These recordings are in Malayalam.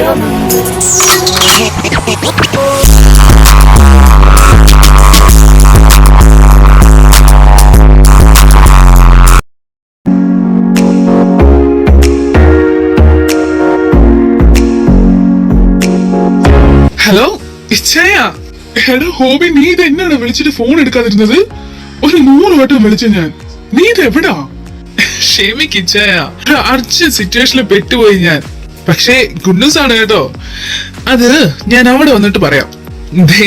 ഹലോ ഇച്ഛയ, എടാ ഹോബി, നീ ഇത് എന്നാണ് വിളിച്ചിട്ട് ഫോൺ എടുക്കാതിരുന്നത്? ഒരു 100 വട്ടം വിളിച്ച ഞാൻ. നീ ഇത് എവിടാ? ക്ഷമിക്കിച്ഛയ, അർജന്റ് സിറ്റുവേഷനിൽ പെട്ടുപോയി ഞാൻ. പക്ഷേ ഗുഡ് ന്യൂസ് ആണ് കേട്ടോ. അത് ഞാൻ അവിടെ വന്നിട്ട് പറയാം.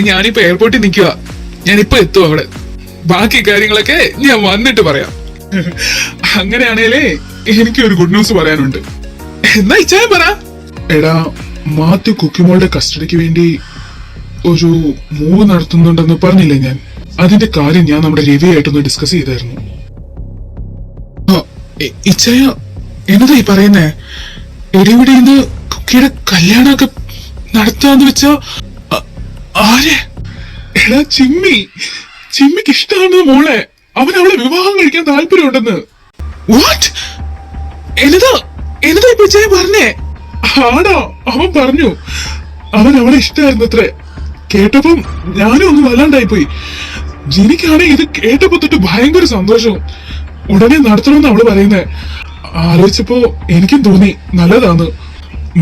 ഞാനിപ്പോ എയർപോർട്ടിൽ നിൽക്കുക. ഞാനിപ്പോ എത്തും അവിടെ. ബാക്കി കാര്യങ്ങളൊക്കെ ഞാൻ വന്നിട്ട് പറയാം. അങ്ങനെയാണേലേ എനിക്കൊരു ഗുഡ് ന്യൂസ് പറയാനുണ്ട്. എന്നാ ഇച്ഛായ പറ. എടാ, മാത്യു കുക്കിമോളുടെ കസ്റ്റഡിക്ക് വേണ്ടി ഒരു മൂവ് നടത്തുന്നുണ്ടെന്ന് പറഞ്ഞില്ലേ ഞാൻ? അതിന്റെ കാര്യം ഞാൻ നമ്മുടെ രവിയായിട്ടൊന്ന് ഡിസ്കസ് ചെയ്തായിരുന്നു. ഇച്ഛയ, എന്നതാ ഈ പറയുന്നേ? എടിവിടെ ഇന്ന് കുക്കിയുടെ കല്യാണമൊക്കെ നടത്താന്ന് വെച്ചാ ആരെ? എടാ ചിമ്മിക്ക് ഇഷ്ടമാണ് മോളെ. അവൻ അവളെ വിവാഹം കഴിക്കാൻ താല്പര്യമുണ്ടെന്ന്. വാട്ട്? എന്നതാ ഇപ്പൊ ഇച്ഛയ പറഞ്ഞേ? ആടാ, അവൻ പറഞ്ഞു അവൻ അവളെ ഇഷ്ടമായിരുന്നു അത്രേ. കേട്ടപ്പം ഞാനും ഒന്ന് വല്ലാണ്ടായി പോയി. ജിനിക്കാണെങ്കിൽ ഇത് കേട്ടപ്പോ തൊട്ട് ഭയങ്കര സന്തോഷവും. ഉടനെ നടത്തണമെന്ന് അവള് പറയുന്നേ. ആലോചിച്ചപ്പോ എനിക്കും തോന്നി നല്ലതാന്ന്.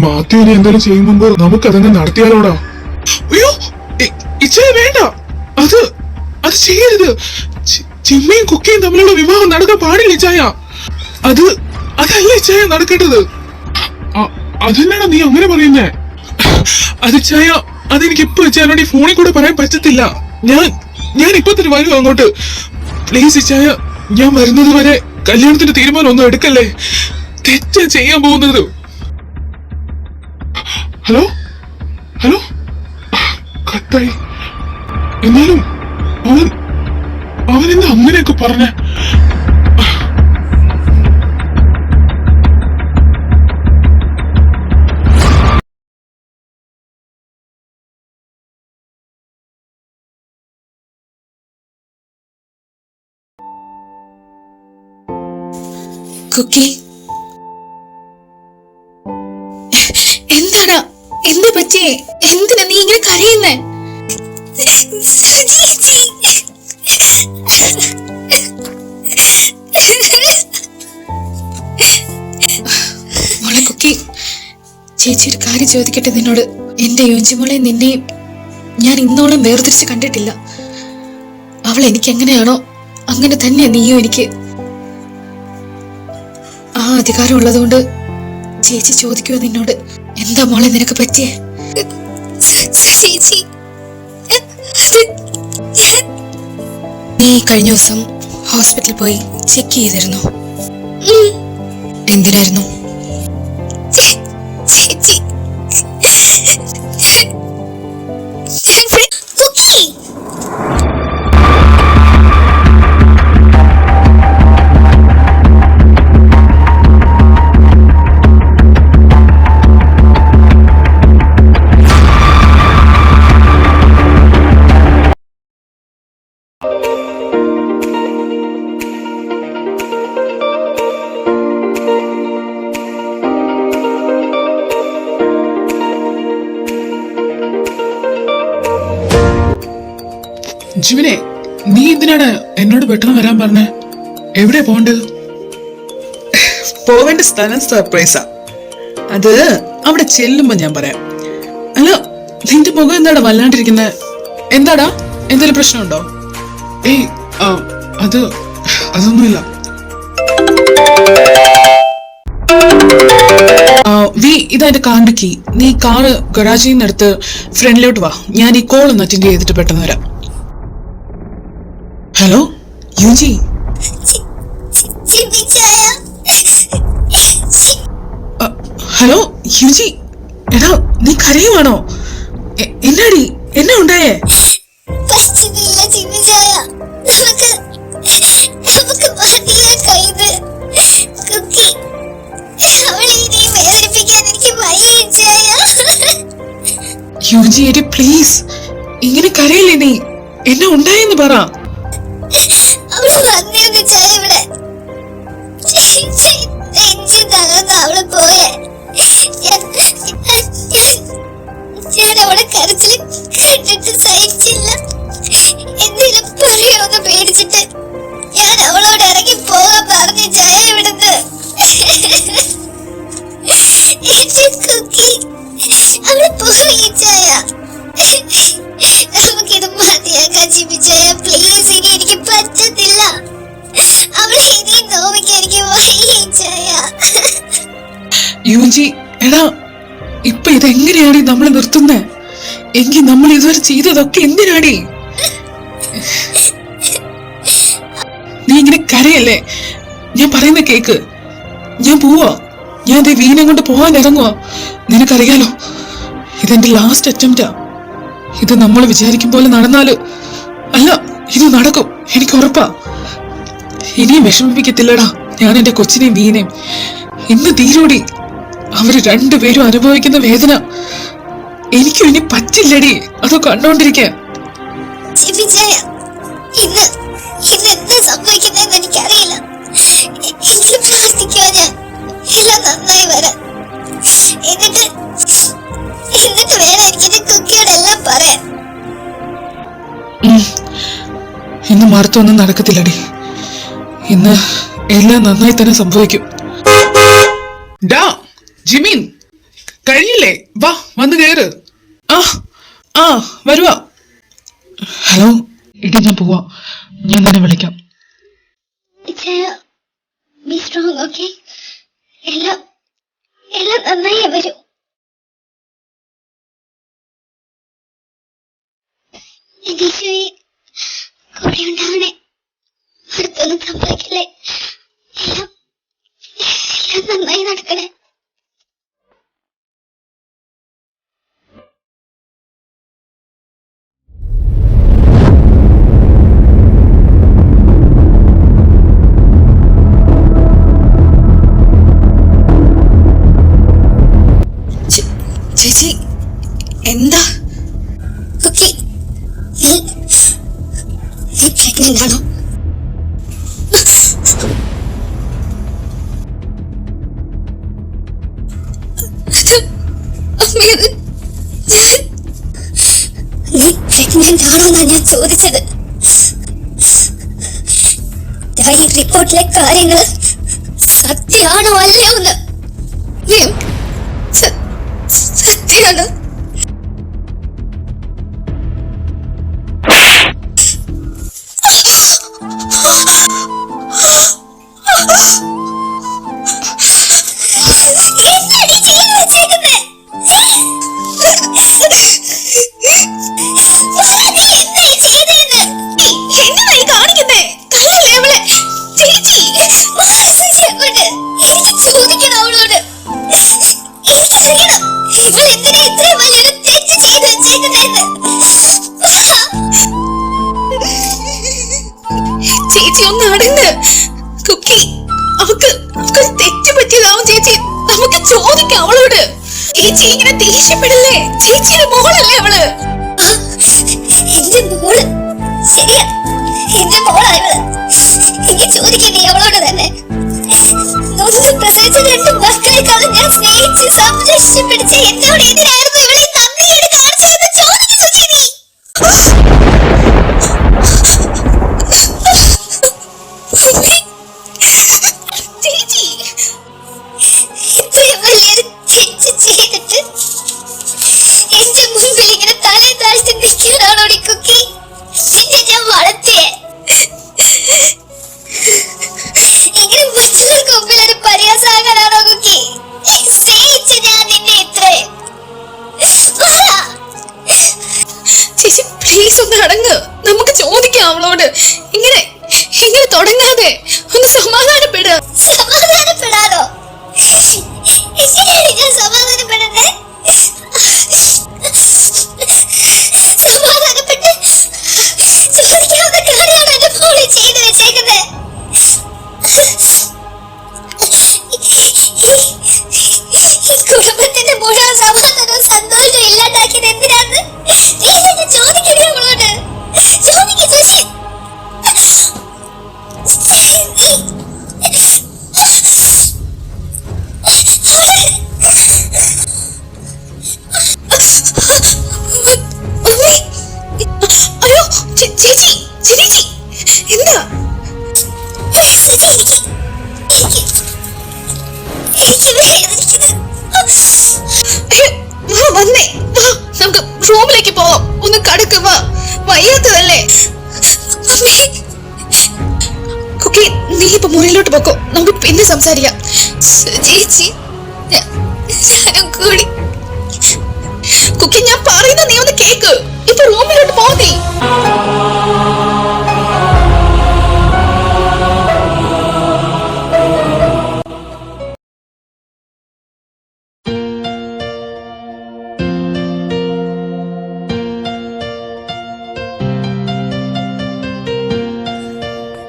മാത്യുവിനെ എന്തെങ്കിലും ചെയ്യും മുമ്പ് നമുക്ക് അതങ്ങ് നടത്തിയാലോടാ. അയ്യോ ഇച്ഛയ, വേണ്ട, അത് ചെയ്യരുത്. ചിമ്മയും കുക്കിയും തമ്മിലുള്ള വിവാഹം നടക്കാൻ പാടില്ല ഇച്ഛായ. അതല്ല ഇച്ഛായ നടക്കേണ്ടത്. അതെന്നാണ് നീ അങ്ങനെ പറയുന്നേ? അത് ചായ, അതെനിക്ക് ഇപ്പൊ ഇച്ചാനോട് ഈ ഫോണിൽ കൂടെ പറയാൻ പറ്റത്തില്ല. ഞാൻ ഇപ്പൊ തന്നെ വരും അങ്ങോട്ട്. പ്ലീസ് ഇച്ചായ, ഞാൻ വരുന്നത് വരെ കല്യാണത്തിന്റെ തീരുമാനം ഒന്നും എടുക്കല്ലേ. തെറ്റാ ചെയ്യാൻ പോകുന്നത്. ഹലോ കട്ടായി. എന്നാലും അവനെന്താ അങ്ങനെയൊക്കെ പറഞ്ഞേ? കുക്കി, എന്താടാ? എന്ത് പറ്റിയേ? എന്തിനാ നീ ഇങ്ങനെ കരയുന്നേ? മോളെ കുക്കി, ചേച്ചി ഒരു കാര്യം ചോദിക്കട്ടെ നിന്നോട്? എന്റെ യോജിമോളെ നിന്നെയും ഞാൻ ഇന്നോളം വേർതിരിച്ച് കണ്ടിട്ടില്ല. അവൾ എനിക്ക് എങ്ങനെയാണോ അങ്ങനെ തന്നെ നീയും എനിക്ക്. ആ അധികാരം ഉള്ളതുകൊണ്ട് ചേച്ചി ചോദിക്കുക നിന്നോട്, എന്താ മോളെ നിനക്ക് പറ്റിയേ? ചേച്ചി, നീ കഴിഞ്ഞ ദിവസം ഹോസ്പിറ്റലിൽ പോയി ചെക്ക് ചെയ്തിരുന്നു. എന്തിനായിരുന്നു? ചേച്ചി, ജിമിനെ, നീ എന്തിനാണ് എന്നോട് പെട്ടെന്ന് വരാൻ പറഞ്ഞേ? എവിടെയാ പോണ്ടത്? പോവേണ്ട സ്ഥലം സർപ്രൈസാ. അത് അവിടെ ചെല്ലുമ്പോ ഞാൻ പറയാം. അല്ല, നിന്റെ മുഖം എന്താടാ വല്ലാണ്ടിരിക്കുന്നത്? എന്താടാ, എന്തെങ്കിലും പ്രശ്നമുണ്ടോ? ഏയ് അതൊന്നുമില്ല. ഇതാ എന്റെ കാറിന്റെ കീ. നീ കാറ് ഗറാജിൽ നിന്ന് എടുത്ത് ഫ്രണ്ടിലോട്ട് വാ. ഞാൻ ഈ കോൾ ഒന്ന് അറ്റൻഡ് ചെയ്തിട്ട് പെട്ടെന്ന് വരാം. Hello UG. ഹലോ യുജി, എടാ നീ കരയുവാണോ? എന്നാടി, എന്നാ ഉണ്ടായേ? യുജി എടി പ്ലീസ്, ഇങ്ങനെ കരയില്ലേ നീ. എന്നാ ഉണ്ടായെന്ന് പറ. ഞാൻ അവളെ കരച്ചിൽ കണ്ടിട്ട് സഹിച്ചില്ല. എന്തെങ്കിലും പറയുമെന്ന് പേടിച്ചിട്ട് ഞാൻ അവളോട് ഇറങ്ങി പോകാൻ പറഞ്ഞു ചായ ഇവിടുന്ന്. എന്റെ കുക്കി അവള് പോയി ചായ. നമുക്കിത് മതിയാക്കാൻ ചിപ്പിച്ചായ പ്ലീസ്. ഇനി എനിക്ക് പറ്റത്തില്ല. അവളെ ഇനി നോവിക്കാൻ എനിക്ക് വയ്യ. യുജി എടാ, ഇപ്പൊ ഇതെങ്ങനെയാടി നമ്മൾ നിർത്തുന്നേ? എങ്കിൽ നമ്മൾ ഇതുവരെ ചെയ്തതൊക്കെ എന്തിനാടി? നീ ഇങ്ങനെ കരയല്ലേ? ഞാൻ പറയുന്ന കേക്ക്. ഞാൻ പോവാ. ഞാൻ ദേ വീനെ കൊണ്ട് പോവാൻ ഇറങ്ങുവാ. നിനക്കറിയാലോ, ഇതെന്റെ ലാസ്റ്റ് അറ്റംപ്റ്റാ. ഇത് നമ്മൾ വിചാരിക്കും പോലെ നടന്നാല് അല്ല, ഇത് നടക്കും, എനിക്ക് ഉറപ്പാ. ഇനിയും വിഷമിപ്പിക്കത്തില്ലടാ ഞാൻ എന്റെ കൊച്ചിനെയും വീനെയും. ഇന്ന് തീരോടി. അവര് രണ്ടുപേരും അനുഭവിക്കുന്ന വേദന എനിക്കും ഇനി പറ്റില്ലടി അത് കണ്ടോണ്ടിരിക്കാൻ. ഇന്ന് എന്താ സംഭവിക്കുന്നതെന്ന് എനിക്കറിയില്ല. എങ്കിലും പ്രാർത്ഥിക്കുക ഞാൻ എല്ലാം നന്നായി വരാൻ. എന്നിട്ട് വേണം എനിക്കിത് കുക്കിയോടെല്ലാം പറയാൻ. ഇന്ന് മറുത്തൊന്നും നടക്കത്തില്ലടി. ഇന്ന് എല്ലാം നന്നായി തന്നെ സംഭവിക്കും. ഡാ ജിമിൻ, കഴിയില്ലേ? വാ, വന്ന് കയറ്. ആ വരുവാ. ഹലോ ഇടി, ഞാൻ പോവാ. ഞാൻ തന്നെ വിളിക്കാം. Be strong, okay? എല്ലാം നന്നായി വരും. എന്റെ ഈശോയെ കൂടെ ഉണ്ടാവണേ. അടുത്തൊന്നും സംഭവിക്കില്ലേ. എല്ലാം നന്നായി നടക്കണേ. ചേച്ചി എന്താ? കുക്കി, നീ പ്രഗ്നന്റ് ആണോ? നീ പ്രഗ്നന്റ് ആണോന്നാ ഞാൻ ചോദിച്ചത്. റിപ്പോർട്ടിലെ കാര്യങ്ങൾ സത്യമാണോ അല്ലയോ എന്ന്. സത്യമാണ്. ചേച്ചി ഒന്ന് അടങ്ങ്. കുക്കി, അവക്ക് തെറ്റ് പറ്റിയതാവും ചേച്ചി. നമുക്ക് ചോദിക്കാം അവളോട്. ചേച്ചി ഇങ്ങനെ ദേഷ്യപ്പെടല്ലേ. ചേച്ചിയുടെ മോളല്ലേ അവള്. എന്റെ മോള് ശരിയാ, എന്റെ മോളായവള്. എനിക്ക് ചോദിക്കാൻ അവളോട് തന്നെ. പ്രസവിച്ച 2 മക്കളെക്കാളും ഞാൻ സ്നേഹിച്ച് സംരക്ഷിച്ച് പിടിച്ച് എന്നോട് എതിരായിരുന്നു ഇവളെ നന്ദിയോട് കാണിച്ചതെന്ന് ചോദിക്കുന്നു നീ. ചേച്ചി ഇത്രയും വലിയൊരു തെറ്റ് ചെയ്തിട്ട് എന്റെ മുൻപിൽ ഇങ്ങനെ തല താഴ്ത്തി നിൽക്കാനാണോ കുക്കി നിന്നെ ഞാൻ വളർത്തിയേ? ഇങ്ങനെ മറ്റുള്ളവർക്ക് മുമ്പിൽ ഒരു പരിഹാസമാകാനാണോ കുക്കി സ്നേഹിച്ച് ഞാൻ നിന്നെ ഇത്രയും? ചേച്ചി പ്ലീസ് ഒന്ന് അടങ്ങ്. നമുക്ക് ചോദിക്കാം അവളോട്. ഇങ്ങനെ തുടങ്ങാതെ ഒന്ന് സമാധാനപ്പെടുക. സമാധാനപ്പെടാനോ? എങ്ങനെയാണ് ഞാൻ സമാധാനപ്പെടുന്നത്? സമാധാനപ്പെട്ട് ചോദിക്കാവുന്ന കാര്യമാണ് എന്റെ മോളെ ചെയ്തു വെച്ചേക്കുന്നത്. ഈ കുടുംബത്തിന്റെ മുഴുവൻ സമാധാനവും സന്തോഷവും ഇല്ലാണ്ടാക്കിയത് എന്തിനാന്ന് ചോദിക്കണേ അവളോട്. ചോദിക്കും ശശി. ചേച്ചി ചേച്ചി എന്താ സുജി, എനിക്ക് വേദനിക്കുന്നു. വാ വന്നേ വാ നമുക്ക് റൂമിലേക്ക് പോവാം ഒന്ന് കടക്ക് വാ വയ്യാത്തതല്ലേ അമ്മേ, കുക്കി നീ ഇപ്പൊ മുറിയിലോട്ട് പോക്കോ നമുക്ക് പിന്നെ സംസാരിക്കാം സുജേച്ചി, ഞാനും കൂടി. കുക്കി ഞാൻ പറയുന്ന നീ ഒന്ന് കേക്ക് ഇപ്പൊ റൂമിലോട്ട് പോ നീ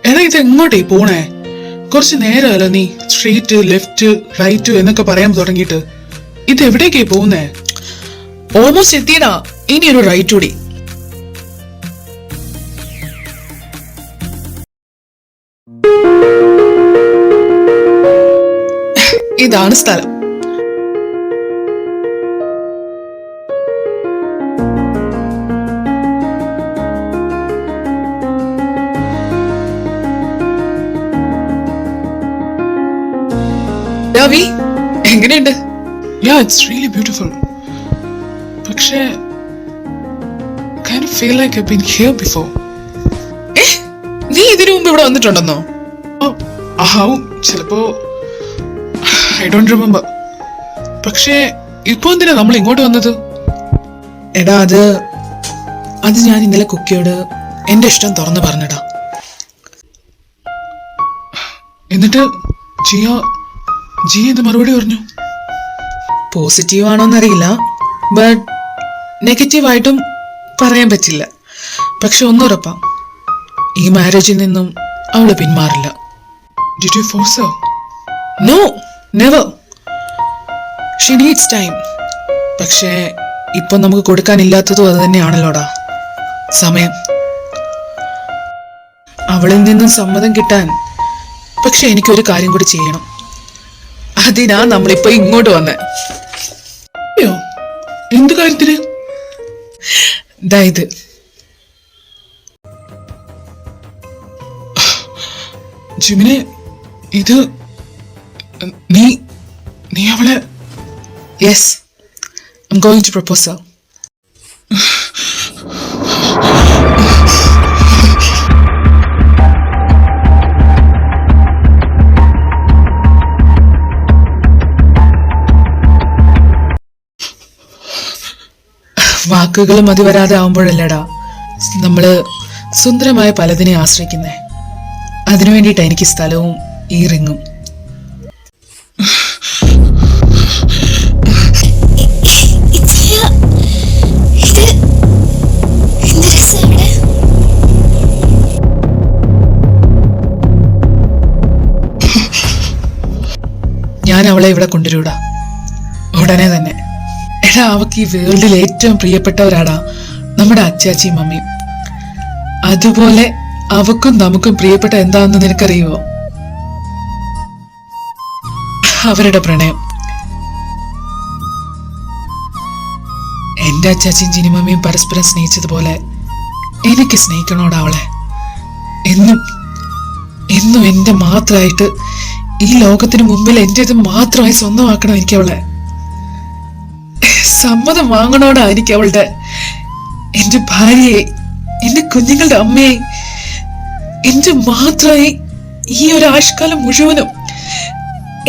എടാ ഇത് എങ്ങോട്ടേ പോണേ? കുറച്ച് നേരമല്ല നീ സ്ട്രീറ്റ് ലെഫ്റ്റ് റൈറ്റ് എന്നൊക്കെ പറയാൻ തുടങ്ങിയിട്ട്. ഇത് എവിടേക്കേ പോകുന്നേ? ഓൾമോസ്റ്റ് എത്തിയടാ, ഇനി ഒരു റൈറ്റ് കൂടി. ഇതാണ് സ്ഥലം. രവി എങ്ങനെയുണ്ട്? Yeah, it's really beautiful. പക്ഷേ kind of feel like I've been here before. നീ ഇതിനു മുമ്പ് ഇവിടെ വന്നിട്ടുണ്ടെന്നോ? ആവും ചിലപ്പോ, I don't remember. പക്ഷേ ഇപ്പൊ എന്തിനാ നമ്മൾ ഇങ്ങോട്ട് വന്നത്? എടാ അത് ഞാൻ ഇന്നലെ കുക്കിയോട് എന്റെ ഇഷ്ടം തുറന്നു പറഞ്ഞടാ. എന്നിട്ട് ജിയ എന്ത് മറുപടി പറഞ്ഞു? പോസിറ്റീവ് ആണോന്നറിയില്ല, ബട്ട് നെഗറ്റീവായിട്ടും പറയാൻ പറ്റില്ല. പക്ഷെ ഒന്നുറപ്പാ, ഈ മാരേജിൽ നിന്നും അവള് പിന്മാറില്ല. Did you force her? No, never. She needs time. പക്ഷേ ഇപ്പൊ നമുക്ക് കൊടുക്കാനില്ലാത്തതും അത് തന്നെയാണല്ലോടാ, സമയം. അവളിൽ നിന്നും സമ്മതം കിട്ടാൻ പക്ഷെ എനിക്കൊരു കാര്യം കൂടി ചെയ്യണം. അതിനാ നമ്മളിപ്പോ ഇങ്ങോട്ട് വന്നേ. അയ്യോ, എന്ത് കാര്യത്തിന്? ഇതായത് ജിമിനെ, ഇത് നീ അവളെ? Yes, I am going to propose her. വാക്കുകൾ മതി വരാതെ ആവുമ്പോഴല്ലടാ നമ്മള് സുന്ദരമായ പലതിനെ ആശ്രയിക്കുന്നേ. അതിനു വേണ്ടിയിട്ടാ എനിക്ക് സ്ഥലവും ഈ റിങ്ങും. ഞാൻ അവളെ ഇവിടെ കൊണ്ടുവരൂടാ, ഉടനെ തന്നെ. എടാ, അവക്ക് ഈ വേൾഡിൽ ഏറ്റവും പ്രിയപ്പെട്ടവരാടാ നമ്മുടെ അച്ചാച്ചിയും മമ്മിയും. അതുപോലെ അവക്കും നമുക്കും പ്രിയപ്പെട്ട എന്താണെന്ന് നിനക്കറിയുമോ? അവരുടെ പ്രണയം. എന്റെ അച്ചാച്ചിയും ജിനിമമ്മിയും പരസ്പരം സ്നേഹിച്ചതുപോലെ എനിക്ക് സ്നേഹിക്കണോടാ അവളെ. എന്നും എന്നും എന്റെ മാത്രമായിട്ട്, ഈ ലോകത്തിന് മുമ്പിൽ എന്റേത് മാത്രമായി സ്വന്തമാക്കണം എനിക്ക് അവളെ. സമ്മതം വാങ്ങണോടാ എനിക്ക് അവളുടെ. എന്റെ ഭാര്യയെ, എന്റെ കുഞ്ഞുങ്ങളുടെ അമ്മയെ, എന്റെ മാത്രമായി ഈ ഒരു ആയുഷ്കാലം മുഴുവനും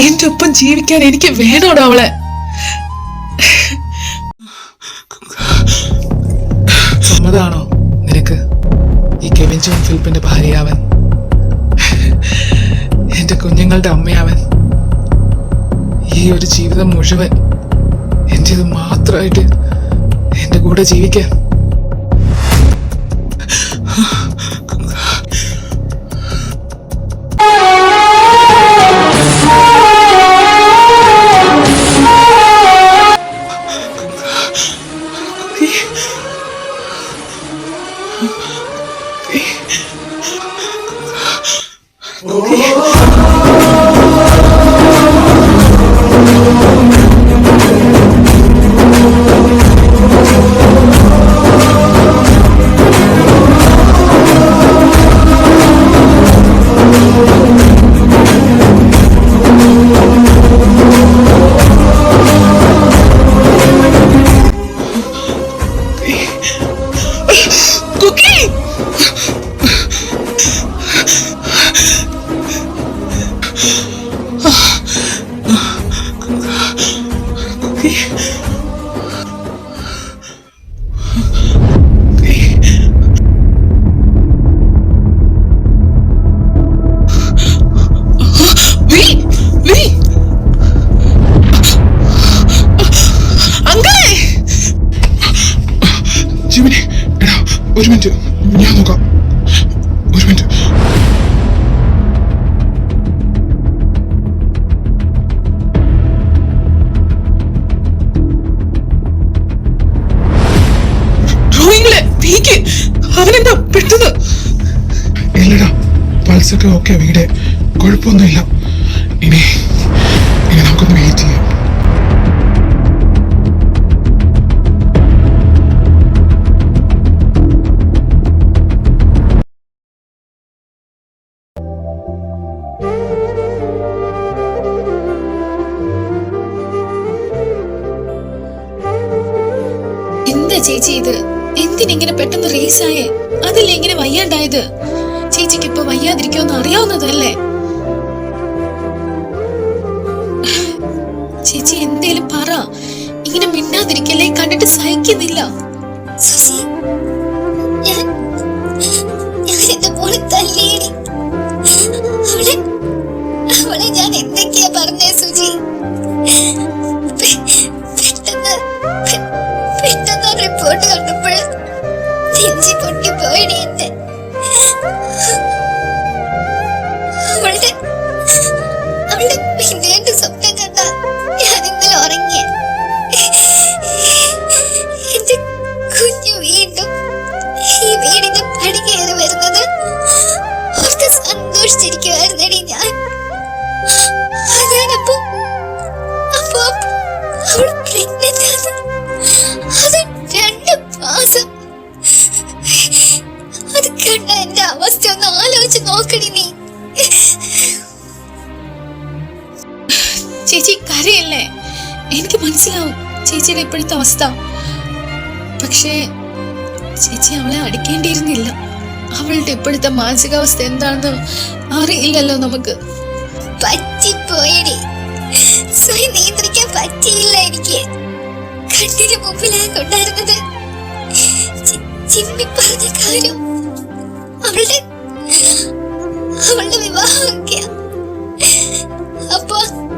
എന്റെ ഒപ്പം ജീവിക്കാൻ എനിക്ക് വേണോടാ അവളെ. സമ്മതാണോ നിനക്ക് ഈ കെവിൻ ജോൺ ഫിലിപ്പിന്റെ ഭാര്യയാവൻ, എന്റെ കുഞ്ഞുങ്ങളുടെ അമ്മയാവൻ, ഈ ഒരു ജീവിതം മുഴുവൻ എന്റേത് മാത്രമായിട്ട് എന്റെ കൂടെ ജീവിക്കാൻ? ഒരു മിനിറ്റ്, ഞാൻ നോക്കാം. ഒരു മിനിറ്റ്. ഡ്രോയിങ്ങിലെ വീക്ക് അവനെന്താ പെട്ടെന്ന്? ഇല്ലടാ, പൾസൊക്കെ ഓക്കെ വീടെ, കുഴപ്പമൊന്നുമില്ല. ഇനി നമുക്കൊന്ന് വെയിറ്റ് ചെയ്യാം. എന്താ ചേച്ചി ഇത്? എന്തിനിങ്ങനെ പെട്ടെന്ന് റേസായേ? അതല്ലേ ഇങ്ങനെ വയ്യാണ്ടായത്? ചേച്ചിക്ക് ഇപ്പൊ വയ്യാതിരിക്കുമെന്ന് അറിയാവുന്നതല്ലേ? ചേച്ചി എന്തേലും പറ. ഇങ്ങനെ മിണ്ടാതിരിക്കല്ലേ, കണ്ടിട്ട് സഹിക്കുന്നില്ല. സുജി, ഞാൻ എന്റെ മോളെ തല്ലിയടി. അവളെ ഞാൻ എന്തൊക്കെയാ പറഞ്ഞേ സുജി? പെട്ടെന്ന് റിപ്പോർട്ട് കണ്ടപ്പോൾ നെഞ്ചി പൊട്ടി പോയടി എന്റെ. അവളുടെ പിന്നീട് സ്വപ്നം കണ്ട ഞാൻ ഇന്നലെ ഉറങ്ങിയ. എന്റെ കുഞ്ഞു വീണ്ടും ഈ വീടിന്റെ പടി കയറി വരുന്നത് ഓർത്ത് സന്തോഷിച്ചിരിക്കുവായിരുന്നടി ഞാൻ. ഞാനപ്പോ അവൾ പ്രഗ്നന്റ് ആണ്. അത് 2 മാസം. അത് കണ്ട എന്റെ അവസ്ഥ ഒന്ന് ആലോചിച്ച് നോക്കടി നീ. ചേച്ചി കരയല്ലേ? എനിക്ക് മനസ്സിലാവും ചേച്ചിയുടെ ഇപ്പോഴത്തെ അവസ്ഥ. പക്ഷേ ചേച്ചി അവളെ അടിക്കേണ്ടിയിരുന്നില്ല. അവളുടെ ഇപ്പോഴത്തെ മാനസികാവസ്ഥ എന്താണെന്ന് അറിയില്ലല്ലോ നമുക്ക്. പറ്റിപ്പോയടി. സ്വയം നിയന്ത്രിക്കാൻ പറ്റിയില്ല എനിക്ക്. കണ്ണിന് മുമ്പിലാണ് കൊണ്ടായിരുന്നത് ചിമ്മി പറഞ്ഞ കാര്യം. അവളുടെ വിവാഹമൊക്കെയാ. അപ്പൊ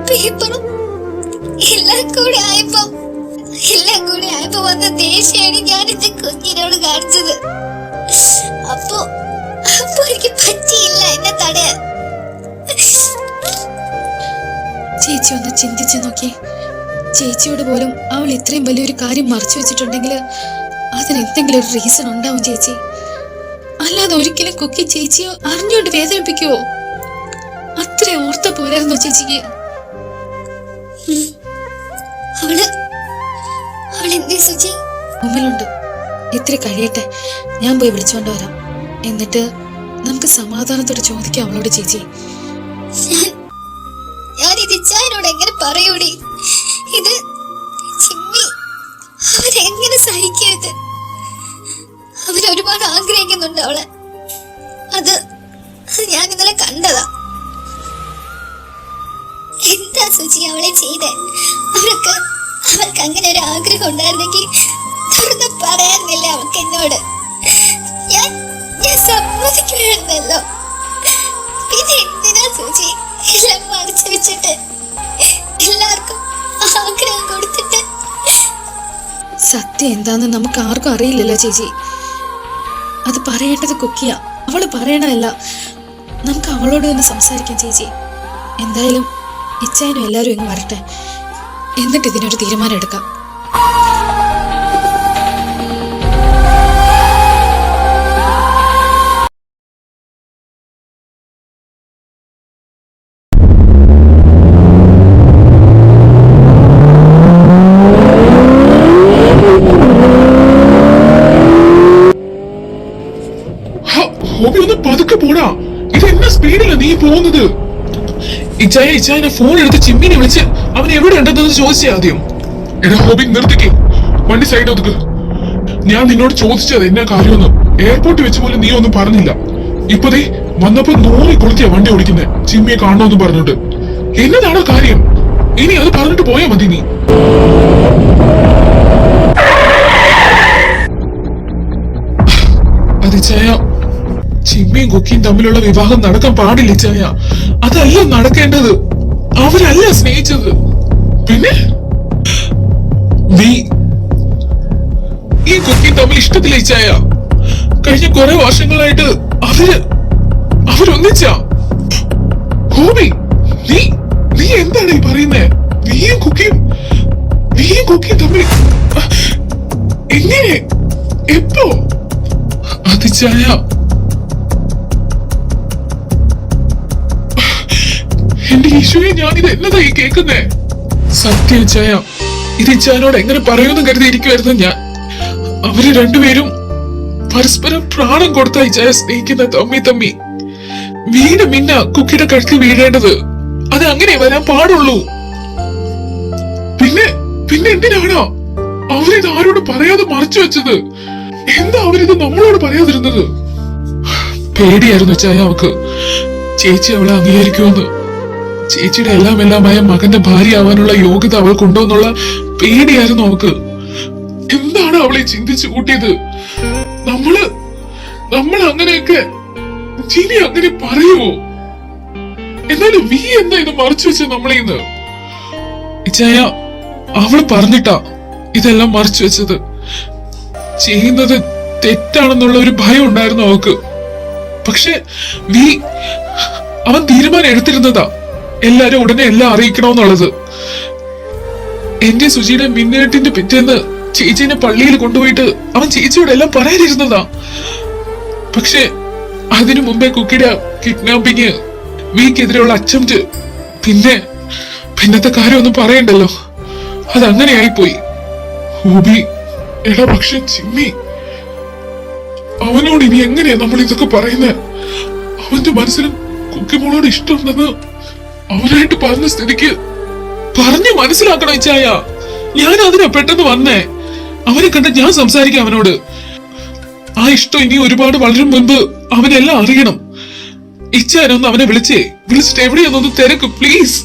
പേപ്പറും എല്ലാം കൂടെ ആയപ്പോ വന്ന ദേഷ്യാണ് ഞാൻ എന്റെ കുഞ്ഞിനോട് കാണിച്ചത്. അപ്പൊ എനിക്ക് പറ്റിയില്ല എന്നെ തടയാൻ. ചേച്ചി ഒന്ന് ചിന്തിച്ചു നോക്കി. ചേച്ചിയോട് പോലും അവൾ ഇത്രയും വലിയൊരു കാര്യം മറച്ചു വെച്ചിട്ടുണ്ടെങ്കിൽ അതിനെന്തെങ്കിലും ഒരു റീസൺ ഉണ്ടാവും ചേച്ചി. അല്ലാതെ ഒരിക്കലും കുക്കി ചേച്ചിയോ അറിഞ്ഞുകൊണ്ട് വേദനിപ്പിക്കുവോ? അത്ര ഓർത്ത പോരായിരുന്നോ ചേച്ചിക്ക്? അവളെന്തേ സുജി? മുമ്പിലുണ്ട്. ഇത്തിരി കഴിയട്ടെ, ഞാൻ പോയി വിളിച്ചോണ്ട് വരാം. എന്നിട്ട് നമുക്ക് സമാധാനത്തോടെ ചോദിക്കാം അവളോട്. ചേച്ചി, ഞാൻ ഇത് ഇച്ചായനോട് എങ്ങനെ പറയൂടി? ഇത് ചിമ്മി അവരെങ്ങനെ സഹിക്കരുത്? അവരൊരുപാട് ആഗ്രഹിക്കുന്നുണ്ട് അവളെ. അത് ഞാൻ ഇന്നലെ കണ്ടതാ. എന്താ സുജി അവളെ ചെയ്തേ? അവർക്ക് അങ്ങനെ ഒരു ആഗ്രഹം ഉണ്ടായിരുന്നെങ്കിൽ തുറന്ന് പറയാനില്ല അവൾക്ക് എന്നോട്. ഞാൻ സമ്മതിക്കുമായിരുന്നല്ലോ. പിന്നെ എന്തിനാ സുജി എല്ലാം മറച്ചു വെച്ചിട്ട് എല്ലാവർക്കും ആഗ്രഹം കൊടുത്തിട്ട്? സത്യം എന്താന്ന് നമുക്ക് ആർക്കും അറിയില്ലല്ലോ ചേച്ചി. അത് പറയേണ്ടത് കുക്കിയ. അവള് പറയണതല്ല. നമുക്ക് അവളോട് തന്നെ സംസാരിക്കാം ചേച്ചി. എന്തായാലും ഇച്ചായനും എല്ലാവരും ഇങ്ങ് വരട്ടെ, എന്നിട്ട് ഇതിനൊരു തീരുമാനം എടുക്കാം. ഒന്ന് പതുക്കെ പോടാ. ഇത് എന്നാ സ്പീഡിലാ നീ പോകുന്നത്? ഇച്ചായനെ ഫോൺ എടുത്ത് ചിമ്മിനെ വിളിച്ച് അവൻ എവിടെ ഉണ്ടെന്ന് ചോദിച്ചേ ആദ്യം. എടാ ഹോബി, നിർത്തിക്കേ, വണ്ടി സൈഡ് ഒതുക്ക്. ഞാൻ നിന്നോട് ചോദിച്ചത് എന്നാ കാര്യമൊന്നും എയർപോർട്ടിൽ വെച്ച് പോലും നീ ഒന്നും പറഞ്ഞില്ല. ഇപ്പതേ വന്നപ്പോ നോറി കൊടുത്തിയാ വണ്ടി ഓടിക്കുന്നേ, ചിമ്മിയെ കാണണമെന്ന് പറഞ്ഞോട്ട്. എന്നതാണോ കാര്യം? ഇനി അത് പറഞ്ഞിട്ട് പോയാ മതി നീ. അത് ചായ, ചിമ്മിയും കുക്കിയും തമ്മിലുള്ള വിവാഹം നടക്കാൻ പാടില്ല ചായ. അതല്ല നടക്കേണ്ടത്. അവരല്ല സ്നേഹിച്ചത്. പിന്നെ നീ ഈ കുക്കിയും തമ്മിൽ ഇഷ്ടത്തില്ല ചായ. കഴിഞ്ഞ കുറെ വർഷങ്ങളായിട്ട് അവരൊന്നിച്ചാ. ഹോബി, നീ എന്താണ് ഈ പറയുന്നേ? നീയും കുക്കിയും തമ്മിൽ എങ്ങനെ, എപ്പോ? അത് ചായ, എന്റെ ഈശോയെ, ഞാനിത് എന്നതാ ഈ കേൾക്കുന്നേ? സത്യം ചായ, ഇത് ചായനോട് എങ്ങനെ പറയുമെന്ന് കരുതിയിരിക്കുവായിരുന്നു ഞാൻ. അവര് രണ്ടുപേരും പരസ്പരം പ്രാണം കൊടുത്ത ചായ സ്നേഹിക്കുന്ന തമ്മി. വീട് മിന്ന കുക്കിയുടെ കഴുത്തിൽ വീഴേണ്ടത്, അത് അങ്ങനെ വരാൻ പാടുള്ളൂ. പിന്നെ എന്തിനാണോ അവരിത് ആരോട് പറയാതെ മറച്ചു വെച്ചത്? എന്താ അവരിത് നമ്മളോട് പറയാതിരുന്നത്? പേടിയായിരുന്നു ചായ അവക്ക്, ചേച്ചി അവളെ അംഗീകരിക്കുമെന്ന്. ചേച്ചിയുടെ എല്ലാമായ മകന്റെ ഭാര്യയാവാനുള്ള യോഗ്യത അവൾക്കുണ്ടോ എന്നുള്ള പേടിയായിരുന്നു അവക്ക്. എന്താണ് അവളെ ചിന്തിച്ചു കൂട്ടിയത്? നമ്മൾ അങ്ങനെയൊക്കെ ജിനി അങ്ങനെ പറയുമോ? എന്നാലും നീ എന്താ ഇത് മറച്ചു വെച്ച നമ്മളീന്ന്? ചായ, അവള് പറഞ്ഞിട്ടാ ഇതെല്ലാം മറച്ചു വെച്ചത്. ചെയ്യുന്നത് തെറ്റാണെന്നുള്ള ഒരു ഭയം ഉണ്ടായിരുന്നു അവക്ക്. പക്ഷെ അവൻ തീരുമാനം എടുത്തിരുന്നതാ എല്ലാരും ഉടനെ എല്ലാം അറിയിക്കണമെന്നുള്ളത്. എന്റെ സുജിയുടെ മിന്നേട്ടിന്റെ പിറ്റേന്ന് ചേച്ചീനെ പള്ളിയിൽ കൊണ്ടുപോയിട്ട് അവൻ ചേച്ചിയോട് എല്ലാം പറയാനിരുന്നതാ. പക്ഷെ അതിനു മുമ്പേ കുക്കിയുടെ കിഡ്നാപ്പിങ്, വീക്കെതിരെയുള്ള അറ്റംപ്റ്റ്, പിന്നത്തെ കാര്യമൊന്നും പറയണ്ടല്ലോ. അതങ്ങനെ ആയിപ്പോയി. ഹൂബി, എടാ, പക്ഷെ ചിമ്മി, അവനോട് ഇനി എങ്ങനെയാ നമ്മൾ ഇതൊക്കെ പറയുന്നത്? അവന്റെ മനസ്സിലും കുക്കിമോളോട് ഇഷ്ടമുണ്ടെന്ന് അവനായിട്ട് പറഞ്ഞ സ്ഥിതിക്ക് പറഞ്ഞു മനസ്സിലാക്കണം ഇച്ചായ. ഞാൻ അതിനാ പെട്ടെന്ന് വന്നേ. അവനെ കണ്ട ഞാൻ സംസാരിക്കാം അവനോട്. ആ ഇഷ്ടം ഇനി ഒരുപാട് വളരും മുൻപ് അവനെല്ലാം അറിയണം. ഇച്ചാനൊന്ന് അവനെ വിളിച്ചിട്ട് എവിടെയൊന്നൊന്ന് തിരക്ക് പ്ലീസ്.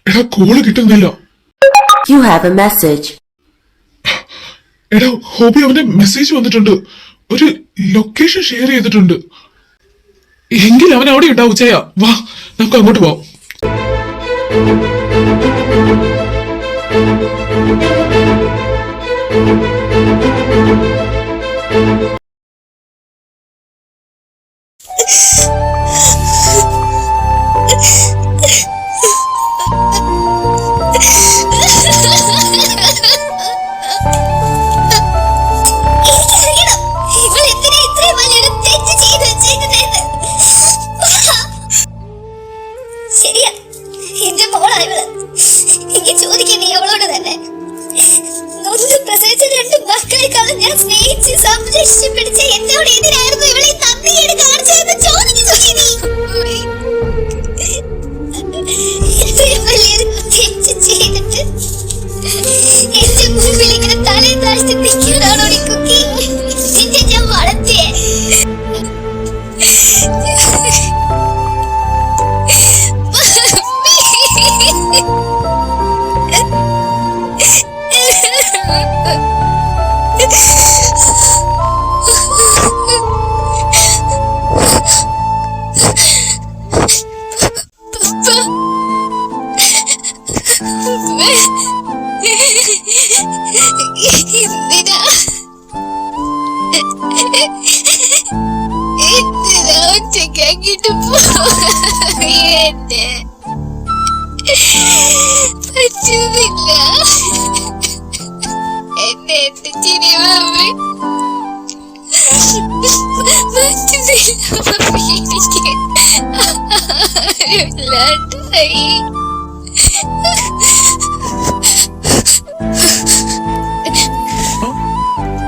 എടാ, കോള് കിട്ടുന്നില്ല. എടാ ഹോബി, അവന്റെ മെസ്സേജ് വന്നിട്ടുണ്ട്. ഒരു ലൊക്കേഷൻ ഷെയർ ചെയ്തിട്ടുണ്ട്. എങ്കിൽ അവൻ അവിടെ ഉണ്ടാവും. ചായ, വാ, നമുക്ക് അങ്ങോട്ട് പോവാം.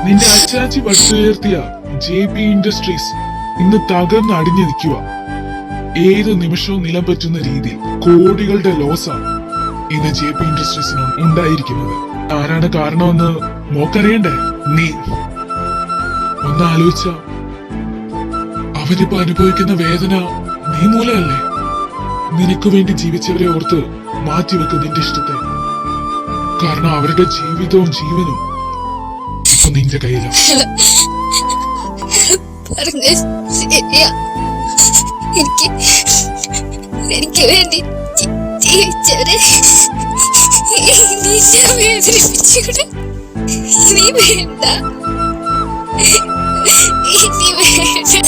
നിന്റെ അച്ചാച്ചി പടുത്തുയർത്തിയ JP ഇൻഡസ്ട്രീസ് ഇന്ന് തകർന്ന് അടിഞ്ഞു നിൽക്കുക. ഏത് നിമിഷവും നിലം പറ്റുന്ന രീതിയിൽ കോടികളുടെ ലോസാണ് ഇന്ന് JP ഇൻഡസ്ട്രീസിന് ഉണ്ടായിരിക്കുന്നത്. ആരാണ് കാരണമെന്ന് മോക്കറിയണ്ടേ? നീ ഒന്ന് ആലോചിച്ച, അവരിപ്പോ അനുഭവിക്കുന്ന വേദന നീ മൂലമല്ലേ? നിനക്ക് വേണ്ടി ജീവിച്ചവരെ ഓർത്ത് മാറ്റിവെക്ക് നിന്റെ ഇഷ്ടത്തെ. കാരണം അവരുടെ ജീവിതവും ജീവനും ഇപ്പൊ നിന്റെ കയ്യിലാണ്. എനിക്ക് വേണ്ടി ജീവിച്ചവരെ ചേച്ചിയുടെ ഇനി വേണ്ട, ഇനി വേണ്ട.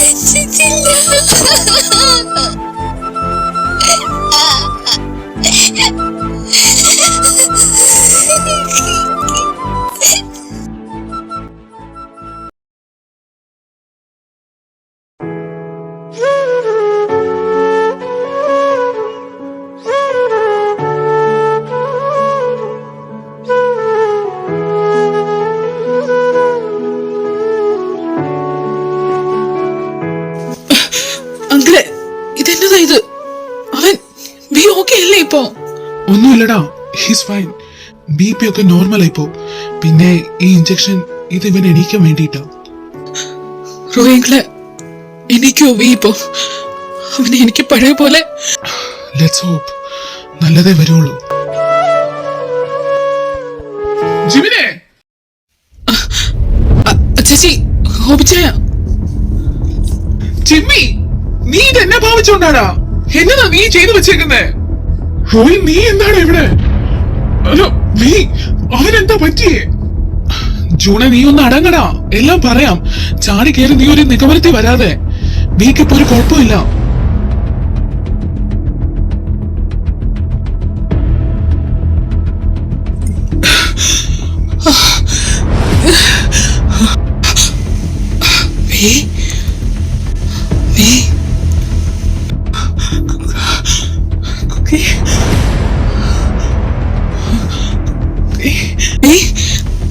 അങ്കിളെ, ഇതെന്നതാ ഇത്? അവൻ ബി ഓക്കെ അല്ലേ ഇപ്പോ? ഒന്നുമില്ലടാ, ഹിസ് ഫൈൻ. BP ഒക്കെ നോർമൽ ആയിപ്പോ. പിന്നെ ഈ ഇഞ്ചക്ഷൻ ഇത് ഇവൻ എണീക്കാൻ വേണ്ടിയിട്ടാ. റോയിങ്കളെ, എനിക്കോ ബി ഇപ്പോ? അവനെ എനിക്ക് പഴയ പോലെ. ലെറ്റ്സ് ഹോപ്പ് നല്ലതേ വരുള്ളൂ. ജിമിനെ, ചേച്ചി, ഹോബിച്ചായ ജിമ്മി, നീ ഇതെന്നെ ഭാവിച്ചോണ്ടാടാ? എന്നതാ നീ ചെയ്തു വെച്ചേക്കുന്നേ? റോയ്, നീ എന്താണ് ഇവിടെ? അല്ലോ, നീ അവനെന്താ പറ്റിയേ? ജൂണെ, നീ ഒന്ന് അടങ്ങടാ, എല്ലാം പറയാം. ചാടി കയറി നീ ഒരു നിഗമനത്തിൽ വരാതെ. നീക്കിപ്പോ ഒരു കുഴപ്പമില്ല.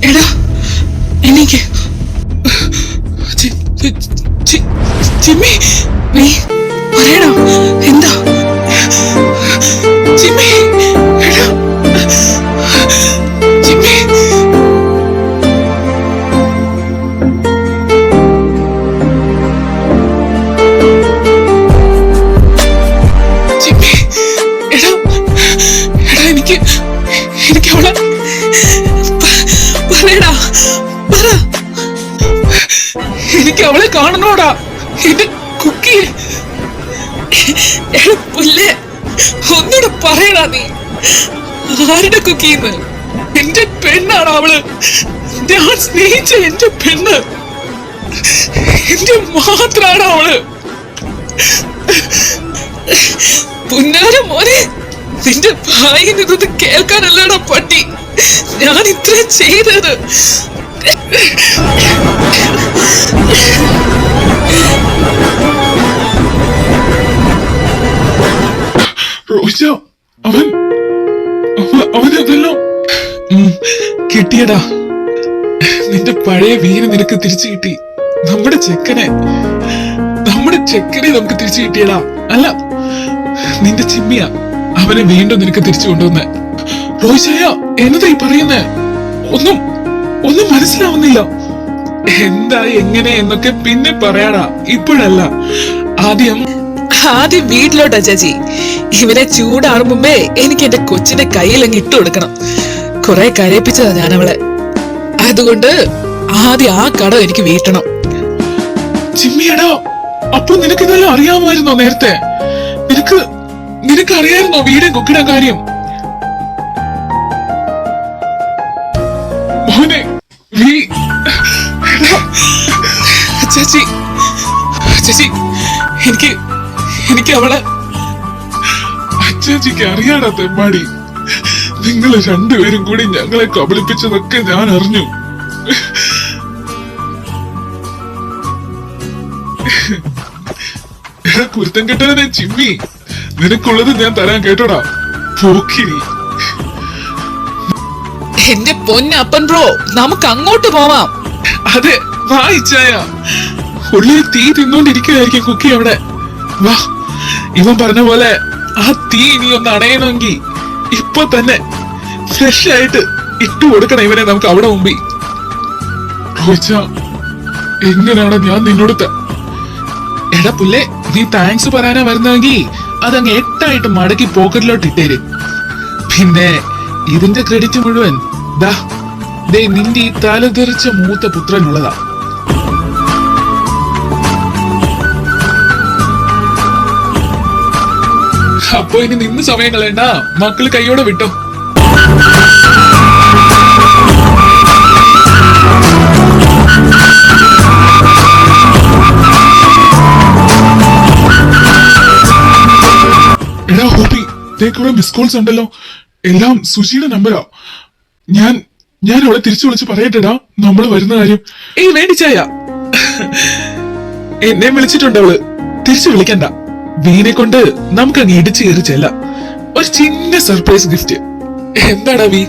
എടാ, എനിക്ക് ജിമ്മി, നീ പറയടാ, എന്താ? ജിമ്മി, എടാ, ജിമ്മി. ജിമ്മി, എടാ, എടാ, എനിക്ക് അവളെ പറയടാ, പറ. എനിക്ക് അവളെ കാണണോടാ, എന്റെ കുക്കിയെ. പുല്ലേ, ഒന്നുകൂടെ പറയടാ നീ. ആരുടെ കുക്കിന്ന്? എന്റെ പെണ്ണാണ് അവള്. ഞാൻ സ്നേഹിച്ച എന്റെ പെണ്ണ്. എന്റെ മാത്രാണ് അവള്. പുന്നാര മോനെ, നിന്റെ ഭായിന്ന് ഇതൊന്ന് കേൾക്കാനല്ലടാ പട്ടി ഞാൻ ഇത്ര ചെയ്തത്. റോജ, അവനതെല്ലാം കിട്ടിയടാ. നിന്റെ പഴയ വീര് നിനക്ക് തിരിച്ചു കിട്ടി. നമ്മുടെ ചെക്കനെ നമുക്ക് തിരിച്ചു കിട്ടിയടാ. അല്ല, നിന്റെ ചിമ്മിയ അവനെ വീണ്ടും നിനക്ക് തിരിച്ചു കൊണ്ടുവന്ന്. റോജയ, എന്നതാ ഈ പറയുന്നേ? ഒന്നും മനസ്സിലാവുന്നില്ല. എന്താ എങ്ങനെ എന്നൊക്കെ പിന്നെ പറയാടാ, ഇപ്പോഴല്ല. ആദ്യം വീട്ടിലോട്ടാ ചേച്ചി. ഇവനെ ചൂടാറും മുമ്പേ എനിക്ക് എന്റെ കൊച്ചിന്റെ കയ്യിലങ്ങ് ഇട്ടു കൊടുക്കണം. കുറെ കരയിപ്പിച്ചതാ ഞാൻ അവളെ. അതുകൊണ്ട് ആദ്യം ആ കടം എനിക്ക് വീട്ടണം. ചിമ്മിയടാ, അപ്പൊ നിനക്ക് ഇതെല്ലാം അറിയാമായിരുന്നോ നേരത്തെ? നിനക്ക് അറിയായിരുന്നോ വീടും കുക്കിട കാര്യം? മോനെ, ചേച്ചി, എനിക്ക് അവളെ. അച്ചാച്ചിക്ക് അറിയാടാ തെമ്മാടി. നിങ്ങൾ രണ്ടുപേരും കൂടി ഞങ്ങളെ കബളിപ്പിച്ചതൊക്കെ ഞാൻ അറിഞ്ഞു. കുരുത്തം കെട്ടവനെ ചിമ്മി, നിനക്കുള്ളത് ഞാൻ തരാൻ കേട്ടോടാ പോക്കിരി. എന്റെ പൊന്നപ്പൻ ബ്രോ, നമുക്ക് അങ്ങോട്ട് പോവാം. അതെ, വായിച്ചായ ഉള്ളിൽ തീ തിന്നോണ്ടിരിക്കുകയായിരിക്കും കുക്കി അവിടെ. വാ, ഇവൻ പറഞ്ഞ പോലെ ആ തീ ഇനി ഒന്ന് അണയണമെങ്കിൽ ഇപ്പൊ തന്നെ ഫ്രഷ് ആയിട്ട് ഇട്ടു കൊടുക്കണം ഇവനെ നമുക്ക് അവിടെ മുമ്പിൽ. എങ്ങനെയാണ് ഞാൻ നിന്നോട് എടാ പുല്ലേ, നീ താങ്ക്സ് പറയാനാ വരുന്നെങ്കിൽ അതങ്ങ് 8 മടക്കി പോക്കറ്റിലോട്ട് ഇട്ടേര്. പിന്നെ ഇതിന്റെ ക്രെഡിറ്റ് മുഴുവൻ നിന്റെ ഈ തലതെറിച്ച മൂത്ത പുത്രനുള്ളതാ. അപ്പൊ ഇനി നിന്ന് സമയം കളയണ്ട, മക്കള് കൈയോടെ വിട്ടോ. കുറെ മിസ് കോൾസ് ഉണ്ടല്ലോ. എല്ലാം സുശിയുടെ നമ്പരാ. ഞാൻ അവളെ തിരിച്ചു വിളിച്ച് പറയട്ടെടാ നമ്മൾ വരുന്ന കാര്യം. വേണ്ടി ചായ എന്നെ വിളിച്ചിട്ടുണ്ട് അവള്. തിരിച്ചു വിളിക്കണ്ട. വീനെ കൊണ്ട് നമുക്ക് അങ്ങ് ഇടിച്ചു കയറി ചെല്ലാം. ഒരു ചിന്ന സർപ്രൈസ് ഗിഫ്റ്റ്. എന്താടാ വീ?